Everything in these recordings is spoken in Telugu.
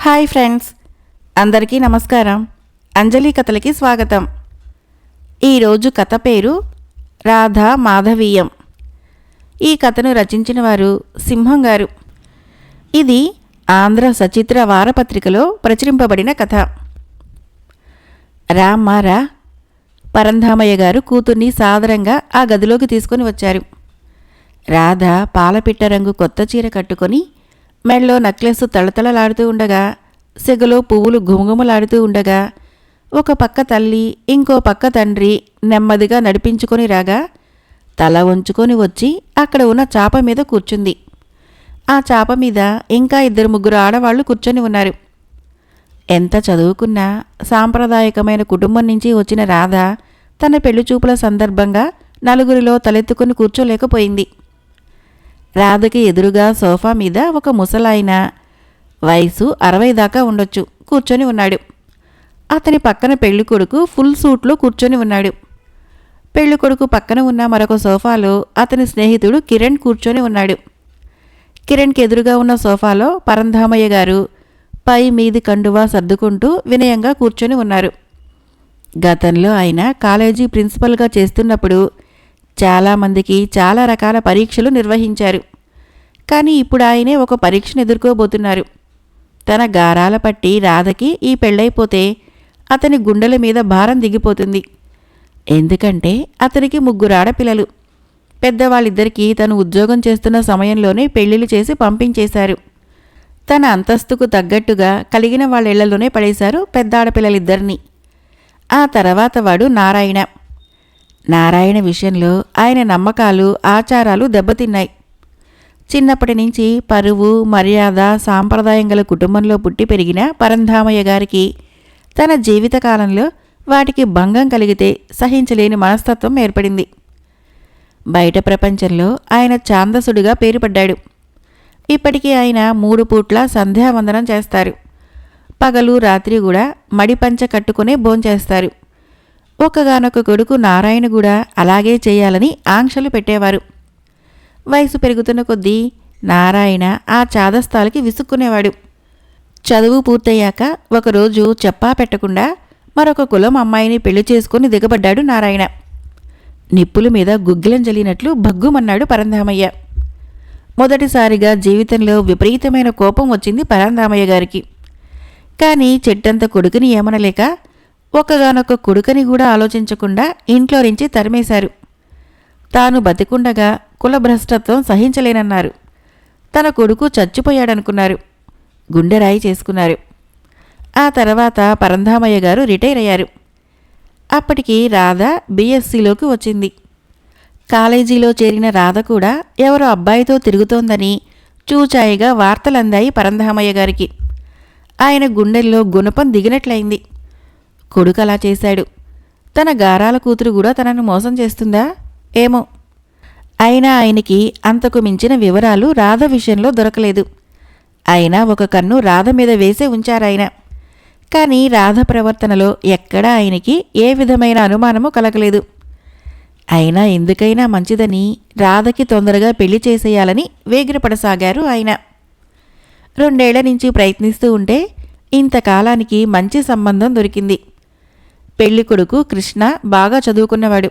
హాయ్ ఫ్రెండ్స్, అందరికీ నమస్కారం. అంజలి కథలకి స్వాగతం. ఈరోజు కథ పేరు రాధా మాధవీయం. ఈ కథను రచించిన వారు సింహం గారు. ఇది ఆంధ్ర సచిత్ర వారపత్రికలో ప్రచురింపబడిన కథ. రామ్మారా, పరంధామయ్య గారు కూతుర్ని సాదరంగా ఆ గదిలోకి తీసుకొని వచ్చారు. రాధ పాలపిట్ట రంగు కొత్త చీర కట్టుకొని మెడలో నెక్లెస్ తళతళలాడుతూ ఉండగా, సెగలో పువ్వులు గుమగుమలాడుతూ ఉండగా, ఒక పక్క తల్లి ఇంకో పక్క తండ్రి నెమ్మదిగా నడిపించుకొని రాగా, తల వంచుకొని వచ్చి అక్కడ ఉన్న చాప మీద కూర్చుంది. ఆ చాప మీద ఇంకా 2-3 ఆడవాళ్లు కూర్చొని ఉన్నారు. ఎంత చదువుకున్నా సాంప్రదాయకమైన కుటుంబం నుంచి వచ్చిన రాధ తన పెళ్లిచూపుల సందర్భంగా నలుగురిలో తలెత్తుకుని కూర్చోలేకపోయింది. రాధకి ఎదురుగా సోఫా మీద ఒక ముసలాయన, వయసు 60 దాకా ఉండొచ్చు, కూర్చొని ఉన్నాడు. అతని పక్కన పెళ్ళికొడుకు ఫుల్ సూట్లో కూర్చొని ఉన్నాడు. పెళ్ళికొడుకు పక్కన ఉన్న మరొక సోఫాలో అతని స్నేహితుడు కిరణ్ కూర్చొని ఉన్నాడు. కిరణ్కి ఎదురుగా ఉన్న సోఫాలో పరంధామయ్య గారు పై మీది కండువా సర్దుకుంటూ వినయంగా కూర్చొని ఉన్నారు. గతంలో ఆయన కాలేజీ ప్రిన్సిపల్గా చేస్తున్నప్పుడు చాలామందికి చాలా రకాల పరీక్షలు నిర్వహించారు. కానీ ఇప్పుడు ఆయనే ఒక పరీక్షను ఎదుర్కోబోతున్నారు. తన గారాల పట్టి రాధకి ఈ పెళ్ళైపోతే అతని గుండెల మీద భారం దిగిపోతుంది. ఎందుకంటే అతనికి 3 ఆడపిల్లలు. పెద్దవాళ్ళిద్దరికీ తను ఉద్యోగం చేస్తున్న సమయంలోనే పెళ్లిళ్ళు చేసి పంపించేశారు. తన అంతస్తుకు తగ్గట్టుగా కలిగిన వాళ్ళ ఇళ్లలోనే పడేశారు పెద్ద ఆడపిల్లలిద్దరినీ. ఆ తర్వాత వాడు నారాయణ విషయంలో ఆయన నమ్మకాలు, ఆచారాలు దెబ్బతిన్నాయి. చిన్నప్పటి నుంచి పరువు, మర్యాద, సాంప్రదాయం గల కుటుంబంలో పుట్టి పెరిగిన పరంధామయ్య గారికి తన జీవితకాలంలో వాటికి భంగం కలిగితే సహించలేని మనస్తత్వం ఏర్పడింది. బయట ప్రపంచంలో ఆయన ఛాందసుడిగా పేరుపడ్డాడు. ఇప్పటికీ ఆయన 3 పూట్ల సంధ్యావందనం చేస్తారు. పగలు రాత్రి కూడా మడిపంచ కట్టుకునే భోంచేస్తారు. ఒక్కగానొక్క కొడుకు నారాయణ కూడా అలాగే చేయాలని ఆంక్షలు పెట్టేవారు. వయసు పెరుగుతున్న కొద్దీ నారాయణ ఆ చాదస్తాలకి విసుక్కునేవాడు. చదువు పూర్తయ్యాక ఒకరోజు చెప్పా పెట్టకుండా మరొక కులం అమ్మాయిని పెళ్లి చేసుకుని దిగబడ్డాడు నారాయణ. నిప్పుల మీద గుగ్గిలం జల్లినట్లు భగ్గుమన్నాడు పరంధామయ్య. మొదటిసారిగా జీవితంలో విపరీతమైన కోపం వచ్చింది పరంధామయ్య గారికి. కానీ చెట్టంత కొడుకుని ఏమనలేక ఒక్కగానొక్క కొడుకని కూడా ఆలోచించకుండా ఇంట్లో నుంచి తరిమేశారు. తాను బతికుండగా కులభ్రష్టత్వం సహించలేనన్నారు. తన కొడుకు చచ్చిపోయాడనుకున్నారు. గుండెరాయి చేసుకున్నారు. ఆ తర్వాత పరంధామయ్య గారు రిటైర్ అయ్యారు. అప్పటికి రాధ బీఎస్సీలోకి వచ్చింది. కాలేజీలో చేరిన రాధ కూడా ఎవరో అబ్బాయితో తిరుగుతోందని చూచాయిగా వార్తలందాయి పరంధామయ్య గారికి. ఆయన గుండెల్లో గుణపం దిగినట్లయింది. కొడుకు అలా చేశాడు. తన గారాల కూతురు కూడా తనను మోసం చేస్తుందా ఏమో. అయినా ఆయనకి అంతకు మించిన వివరాలు రాధ విషయంలో దొరకలేదు. అయినా ఒక కన్ను రాధ మీద వేసే ఉంచారాయన. కానీ రాధ ప్రవర్తనలో ఎక్కడా ఆయనకి ఏ విధమైన అనుమానము కలగలేదు. అయినా ఎందుకైనా మంచిదని రాధకి తొందరగా పెళ్లి చేసేయాలని వేగిరపడసాగారు ఆయన. 2 ఏళ్ల నుంచి ప్రయత్నిస్తూ ఉంటే ఇంతకాలానికి మంచి సంబంధం దొరికింది. పెళ్ళికొడుకు కృష్ణ బాగా చదువుకున్నవాడు.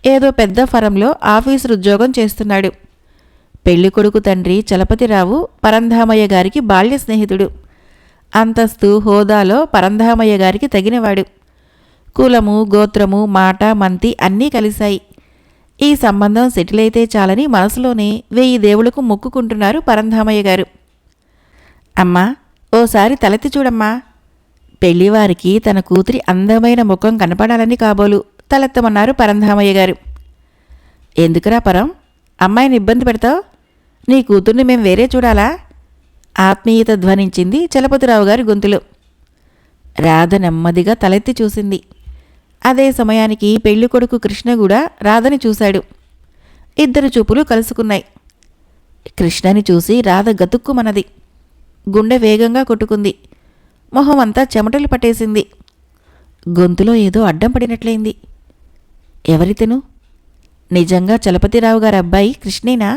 ఏదో పెద్ద ఫరంలో ఆఫీసు ఉద్యోగం చేస్తున్నాడు. పెళ్ళికొడుకు తండ్రి చలపతిరావు పరంధామయ్య గారికి బాల్య స్నేహితుడు. అంతస్తు, హోదాలో పరంధామయ్య గారికి తగినవాడు. కులము, గోత్రము, మాట, మంతి అన్నీ కలిశాయి. ఈ సంబంధం సెటిల్ అయితే చాలని మనసులోనే 1000 దేవుళ్లకు మొక్కుకుంటున్నారు పరంధామయ్య గారు. అమ్మా, ఓసారి తలెత్తి చూడమ్మా. పెళ్లివారికి తన కూతురి అందమైన ముఖం కనపడాలని కాబోలు తలెత్తమన్నారు పరంధామయ్య గారు. ఎందుకురా పరం, అమ్మాయిని ఇబ్బంది పెడతావు? నీ కూతుర్ని మేం వేరే చూడాలా? ఆత్మీయత ధ్వనించింది చలపతిరావు గారి గొంతులో. రాధ నెమ్మదిగా తలెత్తి చూసింది. అదే సమయానికి పెళ్ళికొడుకు కృష్ణ కూడా రాధని చూశాడు. 2 చూపులు కలుసుకున్నాయి. కృష్ణని చూసి రాధ గతుక్కుమన్నది. గుండె వేగంగా కొట్టుకుంది. మొహమంతా చెమటలు పట్టేసింది. గొంతులో ఏదో అడ్డం పడినట్లయింది. ఎవరితను? నిజంగా చలపతిరావు గారి అబ్బాయి కృష్ణేనా?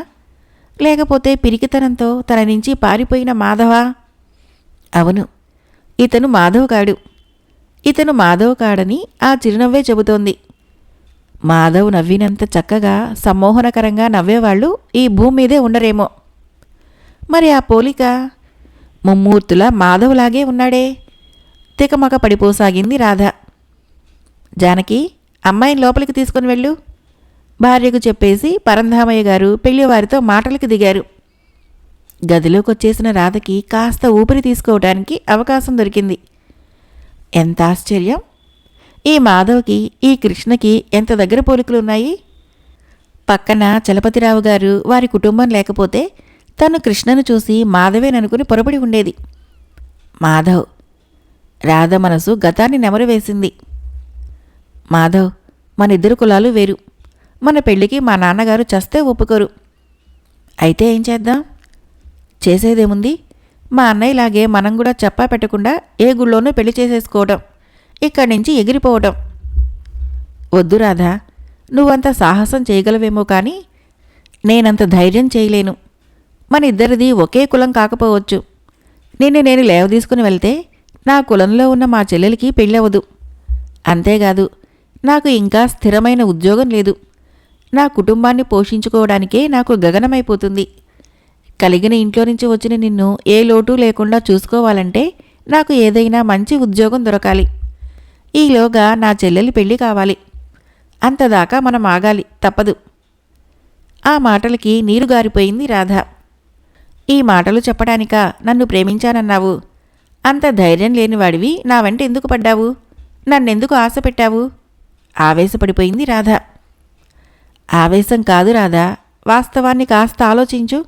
లేకపోతే పిరికితనంతో తన నుంచి పారిపోయిన మాధవా? అవును, ఇతను మాధవ్ కాడు. ఇతను మాధవ్ కాడని ఆ చిరునవ్వే చెబుతోంది. మాధవ్ నవ్వినంత చక్కగా సమ్మోహనకరంగా నవ్వేవాళ్ళు ఈ భూమి మీదే ఉండరేమో. మరి ఆ పోలిక ముమ్మూర్తుల మాధవ్లాగే ఉన్నాడే. తికమక పడిపోసాగింది రాధ. జానకి, అమ్మాయిని లోపలికి తీసుకుని వెళ్ళు, భార్యకు చెప్పేసి పరంధామయ్య గారు పెళ్లివారితో మాటలకి దిగారు. గదిలోకొచ్చేసిన రాధకి కాస్త ఊపిరి తీసుకోవటానికి అవకాశం దొరికింది. ఎంత ఆశ్చర్యం! ఈ మాధవ్కి ఈ కృష్ణకి ఎంత దగ్గర పోలికలున్నాయి. పక్కన చలపతిరావు గారు వారి కుటుంబం లేకపోతే తను కృష్ణను చూసి మాధవేననుకుని పొరపడి ఉండేది. మాధవ్. రాధ మనసు గతాన్ని నెమరువేసింది. మాధవ్, మనిద్దరు కులాలు వేరు. మన పెళ్లికి మా నాన్నగారు చస్తే ఒప్పుకోరు. అయితే ఏం చేద్దాం? చేసేదేముంది, మా అన్నయ్యలాగే మనం కూడా చెప్పా పెట్టకుండా ఏ గుళ్ళోనూ పెళ్లి చేసేసుకోవడం, ఇక్కడి నుంచి ఎగిరిపోవటం. వద్దు రాధా, నువ్వంత సాహసం చేయగలవేమో కానీ నేనంత ధైర్యం చేయలేను. మన ఇద్దరిది ఒకే కులం కాకపోవచ్చు. నేను లేవదీసుకుని వెళ్తే నా కులంలో ఉన్న మా చెల్లెలికి పెళ్ళవదు. అంతేకాదు, నాకు ఇంకా స్థిరమైన ఉద్యోగం లేదు. నా కుటుంబాన్ని పోషించుకోవడానికే నాకు గగనమైపోతుంది. కలిగిన ఇంట్లో నుంచి వచ్చిన నిన్ను ఏ లోటు లేకుండా చూసుకోవాలంటే నాకు ఏదైనా మంచి ఉద్యోగం దొరకాలి. ఈలోగా నా చెల్లెలి పెళ్లి కావాలి. అంతదాకా మనం ఆగాలి, తప్పదు. ఆ మాటలకి నీరు గారిపోయింది రాధ. ఈ మాటలు చెప్పడానికా నన్ను ప్రేమించానన్నావు? అంత ధైర్యం లేనివాడివి నా వెంట ఎందుకు పడ్డావు? నన్నెందుకు ఆశ పెట్టావు? ఆవేశపడిపోయింది రాధ. ఆవేశం కాదు రాధా, వాస్తవాన్ని కాస్త ఆలోచించు.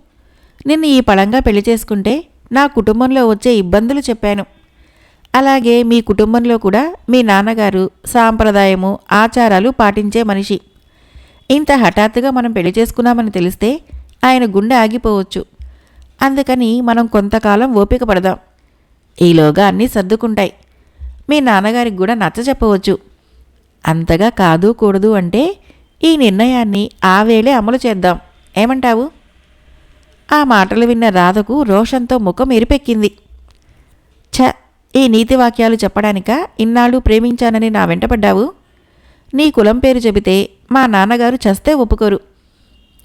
నిన్ను ఈ పళంగా పెళ్లి చేసుకుంటే నా కుటుంబంలో వచ్చే ఇబ్బందులు చెప్పాను. అలాగే మీ కుటుంబంలో కూడా మీ నాన్నగారు సాంప్రదాయము ఆచారాలు పాటించే మనిషి. ఇంత హఠాత్తుగా మనం పెళ్లి చేసుకున్నామని తెలిస్తే ఆయన గుండె ఆగిపోవచ్చు. అందుకని మనం కొంతకాలం ఓపిక పడదాం. ఈలోగా అన్నీ సర్దుకుంటాయి. మీ నాన్నగారికి కూడా నచ్చ చెప్పవచ్చు. అంతగా కాదు కూడదు అంటే ఈ నిర్ణయాన్ని ఆ వేళే అమలు చేద్దాం. ఏమంటావు? ఆ మాటలు విన్న రాధకు రోషంతో ముఖం ఎరిపెక్కింది. ఛ, ఈ నీతివాక్యాలు చెప్పడానిక ఇన్నాళ్ళు ప్రేమించానని నా వెంటపడ్డావు? నీ కులం పేరు చెబితే మా నాన్నగారు చస్తే ఒప్పుకోరు.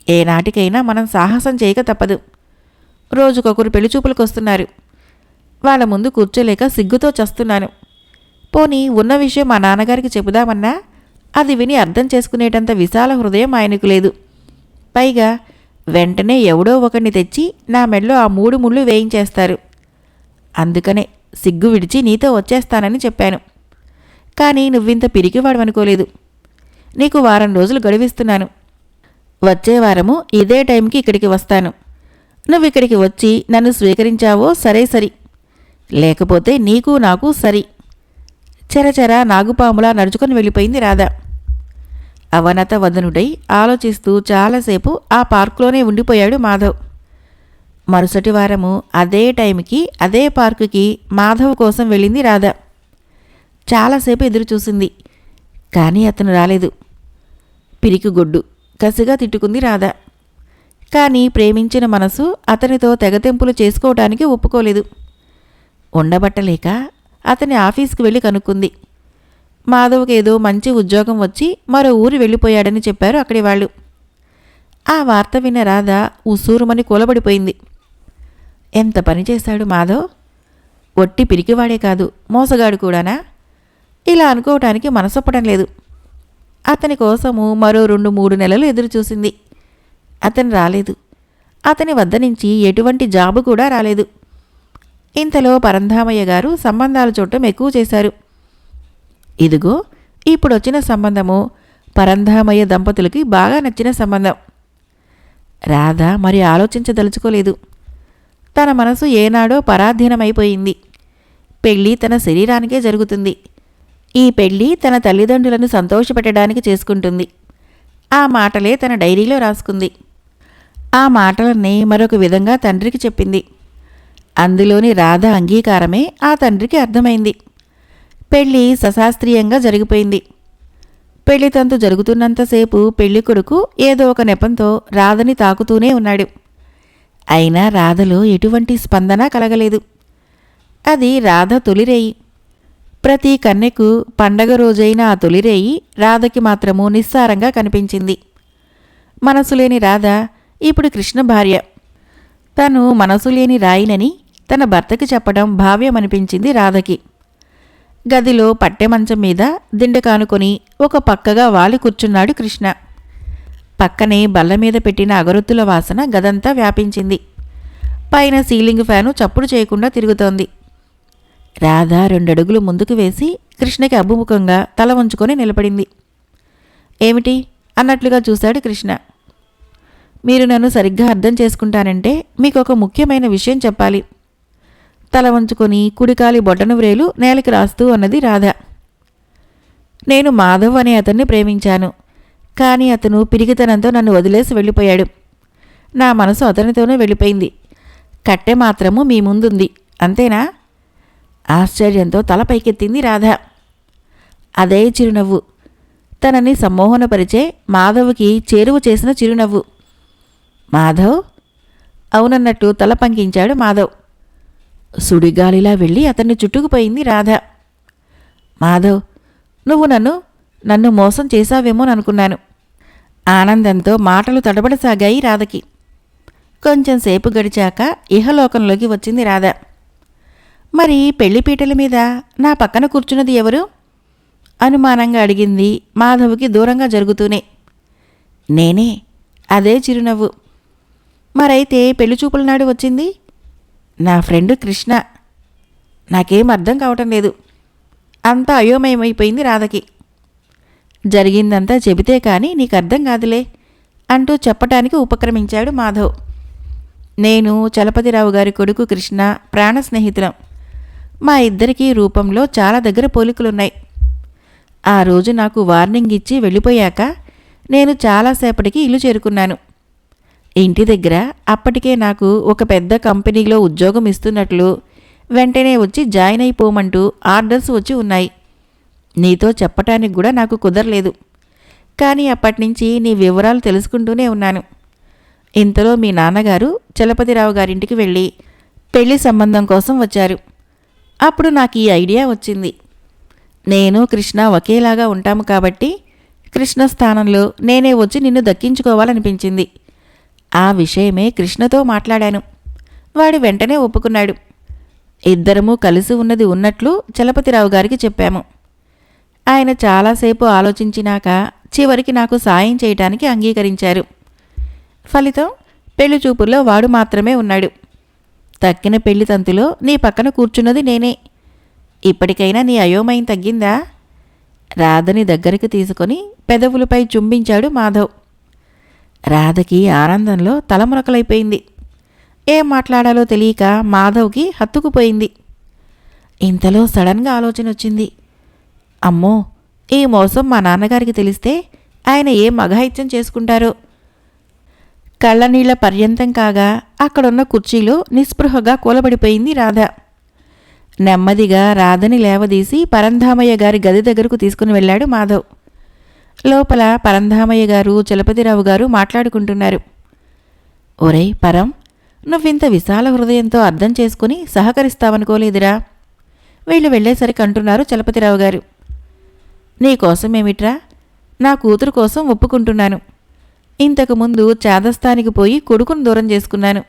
ఏనాటికైనా మనం సాహసం చేయక తప్పదు. రోజుకొకరు పెళ్లిచూపులకొస్తున్నారు. వాళ్ళ ముందు కూర్చోలేక సిగ్గుతో చస్తున్నాను. పోనీ ఉన్న విషయం మా నాన్నగారికి చెబుదామన్నా అది విని అర్థం చేసుకునేటంత విశాల హృదయం ఆయనకు లేదు. పైగా వెంటనే ఎవడో ఒకరిని తెచ్చి నా మెడలో ఆ 3 ముళ్ళు వేయించేస్తారు. అందుకనే సిగ్గు విడిచి నీతో వచ్చేస్తానని చెప్పాను. కానీ నువ్వింత పిరికివాడవనుకోలేదు. నీకు వారం రోజులు గడువిస్తున్నాను. వచ్చే వారము ఇదే టైంకి ఇక్కడికి వస్తాను. నువ్విక్కడికి వచ్చి నన్ను స్వీకరించావో సరే సరి, లేకపోతే నీకు నాకు సరి. చెరచెర నాగుపాములా నడుచుకొని వెళ్ళిపోయింది రాధ. అవనత వదనుడై ఆలోచిస్తూ చాలాసేపు ఆ పార్కులోనే ఉండిపోయాడు మాధవ్. మరుసటి వారము అదే టైంకి అదే పార్కుకి మాధవ్ కోసం వెళ్ళింది రాధ. చాలాసేపు ఎదురుచూసింది, కానీ అతను రాలేదు. పిరికిగొడ్డు కసిగా తిట్టుకుంది రాధ. కానీ ప్రేమించిన మనసు అతనితో తెగతెంపులు చేసుకోవటానికి ఒప్పుకోలేదు. ఉండబట్టలేక అతని ఆఫీస్కి వెళ్ళి కనుక్కుంది. మాధవ్కేదో మంచి ఉద్యోగం వచ్చి మరో ఊరు వెళ్ళిపోయాడని చెప్పారు అక్కడి వాళ్ళు. ఆ వార్త విన్న రాధ ఉసూరుమని కూలబడిపోయింది. ఎంత పని చేశాడు మాధవ్! ఒట్టి పిరికివాడే కాదు, మోసగాడు కూడానా? ఇలా అనుకోవటానికి మనసొప్పడం లేదు. అతని కోసము మరో 2-3 నెలలు ఎదురుచూసింది. అతను రాలేదు. అతని వద్ద నుంచి ఎటువంటి జాబు కూడా రాలేదు. ఇంతలో పరంధామయ్య గారు సంబంధాలు చూడటం ఎక్కువ చేశారు. ఇదిగో ఇప్పుడొచ్చిన సంబంధము పరంధామయ్య దంపతులకి బాగా నచ్చిన సంబంధం. రాధ మరి ఆలోచించదలుచుకోలేదు. తన మనసు ఏనాడో పరాధీనమైపోయింది. పెళ్ళి తన శరీరానికే జరుగుతుంది. ఈ పెళ్ళి తన తల్లిదండ్రులను సంతోషపెట్టడానికి చేసుకుంటుంది. ఆ మాటలే తన డైరీలో రాసుకుంది. ఆ మాటలన్నీ మరొక విధంగా తండ్రికి చెప్పింది. అందులోని రాధ అంగీకారమే ఆ తండ్రికి అర్థమైంది. పెళ్ళి సశాస్త్రీయంగా జరిగిపోయింది. పెళ్లితంతు జరుగుతున్నంతసేపు పెళ్లి కొడుకు ఏదో ఒక నెపంతో రాధని తాకుతూనే ఉన్నాడు. అయినా రాధలో ఎటువంటి స్పందన కలగలేదు. అది రాధ తొలిరేయి. ప్రతి కన్నెకు పండగ రోజైన ఆ తొలిరేయి రాధకి మాత్రము నిస్సారంగా కనిపించింది. మనసులేని రాధ ఇప్పుడు కృష్ణ భార్య. తను మనసులేని రాయినని తన భర్తకి చెప్పడం భావ్యమనిపించింది రాధకి. గదిలో పట్టెమంచం మీద దిండు కానుకొని ఒక పక్కగా వాలి కూర్చున్నాడు కృష్ణ. పక్కనే బల్లమీద పెట్టిన అగరొత్తుల వాసన గదంతా వ్యాపించింది. పైన సీలింగ్ ఫ్యాను చప్పుడు చేయకుండా తిరుగుతోంది. రాధ 2 అడుగులు ముందుకు వేసి కృష్ణకి అభిముఖంగా తల వంచుకొని నిలబడింది. ఏమిటి అన్నట్లుగా చూశాడు కృష్ణ. మీరు నన్ను సరిగ్గా అర్థం చేసుకుంటానంటే మీకు ఒక ముఖ్యమైన విషయం చెప్పాలి. తల వంచుకొని కుడికాలి బొటన వ్రేలు నేలకి రాస్తూ అన్నది రాధ. నేను మాధవ్ అనే అతన్ని ప్రేమించాను. కానీ అతను పిరిగితనంతో నన్ను వదిలేసి వెళ్ళిపోయాడు. నా మనసు అతనితోనే వెళ్ళిపోయింది. కట్టె మాత్రము మీ ముందుంది, అంతేనా? ఆశ్చర్యంతో తల పైకెత్తింది రాధ. అదే చిరునవ్వు, తనని సమ్మోహనపరిచే మాధవ్కి చేరువ చేసిన చిరునవ్వు. మాధవ్? అవునన్నట్టు తల పంకించాడు మాధవ్. సుడిగాలిలా వెళ్ళి అతన్ని చుట్టుకుపోయింది రాధ. మాధవ్, నువ్వు నన్ను మోసం చేశావేమోననుకున్నాను. ఆనందంతో మాటలు తడబడసాగాయి రాధకి. కొంచెంసేపు గడిచాక ఇహలోకంలోకి వచ్చింది రాధ. మరి పెళ్లిపీటల మీద నా పక్కన కూర్చున్నది ఎవరు? అనుమానంగా అడిగింది మాధవ్కి దూరంగా జరుగుతూనే. నేనే. అదే చిరునవ్వు. మరైతే పెళ్లిచూపుల నాడు వచ్చింది? నా ఫ్రెండు కృష్ణ. నాకేం అర్థం కావటం లేదు. అంతా అయోమయమైపోయింది రాధకి. జరిగిందంతా చెబితే కానీ నీకు అర్థం కాదులే అంటూ చెప్పటానికి ఉపక్రమించాడు మాధవ్. నేను చలపతిరావు గారి కొడుకు కృష్ణ ప్రాణ స్నేహితులం. మా ఇద్దరికీ రూపంలో చాలా దగ్గర పోలికలున్నాయి. ఆ రోజు నాకు వార్నింగ్ ఇచ్చి వెళ్ళిపోయాక నేను చాలాసేపటికి ఇల్లు చేరుకున్నాను. ఇంటి దగ్గర అప్పటికే నాకు ఒక పెద్ద కంపెనీలో ఉద్యోగం ఇస్తున్నట్లు వెంటనే వచ్చి జాయిన్ అయిపోమంటూ ఆర్డర్స్ వచ్చి ఉన్నాయి. నీతో చెప్పటానికి కూడా నాకు కుదరలేదు. కానీ అప్పటినుంచి నీ వివరాలు తెలుసుకుంటూనే ఉన్నాను. ఇంతలో మీ నాన్నగారు చలపతిరావు గారింటికి వెళ్ళి పెళ్లి సంబంధం కోసం వచ్చారు. అప్పుడు నాకు ఈ ఐడియా వచ్చింది. నేను కృష్ణ ఒకేలాగా ఉంటాము కాబట్టి కృష్ణ స్థానంలో నేనే వచ్చి నిన్ను దక్కించుకోవాలనిపించింది. ఆ విషయమే కృష్ణతో మాట్లాడాను. వాడు వెంటనే ఒప్పుకున్నాడు. ఇద్దరము కలిసి ఉన్నది ఉన్నట్లు చలపతిరావు గారికి చెప్పాము. ఆయన చాలాసేపు ఆలోచించినాక చివరికి నాకు సాయం చేయటానికి అంగీకరించారు. ఫలితం పెళ్లి చూపుల్లో వాడు మాత్రమే ఉన్నాడు. తక్కిన పెళ్లి తంతులో నీ పక్కన కూర్చున్నది నేనే. ఇప్పటికైనా నీ అయోమయం తగ్గిందా? రాధని దగ్గరికి తీసుకొని పెదవులపై చుంబించాడు మాధవ్. రాధకి ఆనందంలో తలమునకలైపోయింది. ఏం మాట్లాడాలో తెలియక మాధవ్కి హత్తుకుపోయింది. ఇంతలో సడన్గా ఆలోచన వచ్చింది. అమ్మో, ఈ మోసం మా నాన్నగారికి తెలిస్తే ఆయన ఏం అఘాయిత్యం చేసుకుంటారో. కళ్ళనీళ్ల పర్యంతం కాగా అక్కడున్న కుర్చీలో నిస్పృహగా కూలబడిపోయింది రాధ. నెమ్మదిగా రాధని లేవదీసి పరంధామయ్య గారి గది దగ్గరకు తీసుకుని వెళ్ళాడు మాధవ్. లోపల పరంధామయ్య గారు చలపతిరావు గారు మాట్లాడుకుంటున్నారు. ఒరేయ్ పరం, నువ్వింత విశాల హృదయంతో అర్థం చేసుకుని సహకరిస్తావనుకోలేదురా. వీళ్ళు వెళ్ళేసరికి అంటున్నారు చలపతిరావు గారు. నీకోసమేమిట్రా? నా కూతురు కోసం ఒప్పుకుంటున్నాను. ఇంతకుముందు చాదస్తానికి పోయి కొడుకును దూరం చేసుకున్నాను.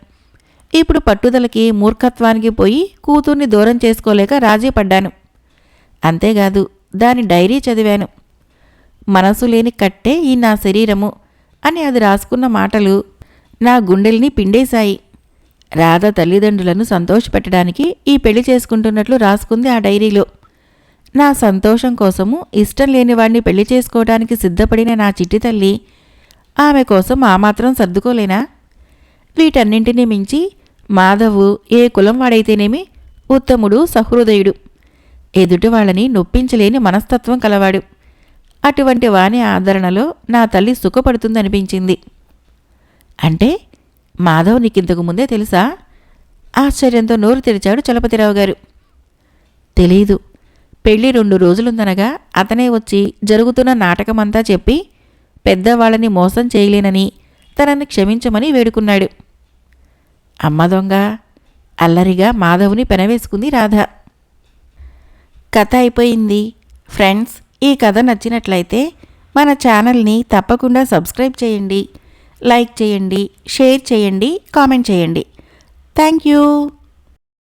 ఇప్పుడు పట్టుదలకి మూర్ఖత్వానికి పోయి కూతుర్ని దూరం చేసుకోలేక రాజీ పడ్డాను. అంతేకాదు, దాని డైరీ చదివాను. మనసు లేని కట్టే ఈ నా శరీరము అని అది రాసుకున్న మాటలు నా గుండెల్ని పిండేశాయి. రాధ తల్లిదండ్రులను సంతోషపెట్టడానికి ఈ పెళ్లి చేసుకుంటున్నట్లు రాసుకుంది ఆ డైరీలో. నా సంతోషం కోసము ఇష్టం లేనివాడిని పెళ్లి చేసుకోవడానికి సిద్ధపడిన నా చిట్టి తల్లి ఆమె కోసం ఆ మాత్రం సర్దుకోలేనా? వీటన్నింటినీ మించి మాధవు ఏ కులం వాడైతేనేమి ఉత్తముడు, సహృదయుడు, ఎదుటి వాళ్ళని నొప్పించలేని మనస్తత్వం కలవాడు. అటువంటి వాని ఆదరణలో నా తల్లి సుఖపడుతుందనిపించింది. అంటే మాధవ్ నీకింతకు ముందే తెలుసా? ఆశ్చర్యంతో నోరు తెరిచాడు చలపతిరావు గారు. తెలీదు. పెళ్లి 2 రోజులుందనగా అతనే వచ్చి జరుగుతున్న నాటకమంతా చెప్పి పెద్దవాళ్ళని మోసం చేయలేనని తనని క్షమించమని వేడుకున్నాడు. అమ్మ దొంగ, అల్లరిగా మాధవ్ని పెనవేసుకుంది రాధ. కథ అయిపోయింది. ఫ్రెండ్స్, ఈ కథ నచ్చినట్లయితే మన ఛానల్ని తప్పకుండా సబ్స్క్రైబ్ చేయండి, లైక్ చేయండి, షేర్ చేయండి, కామెంట్ చేయండి. Thank you.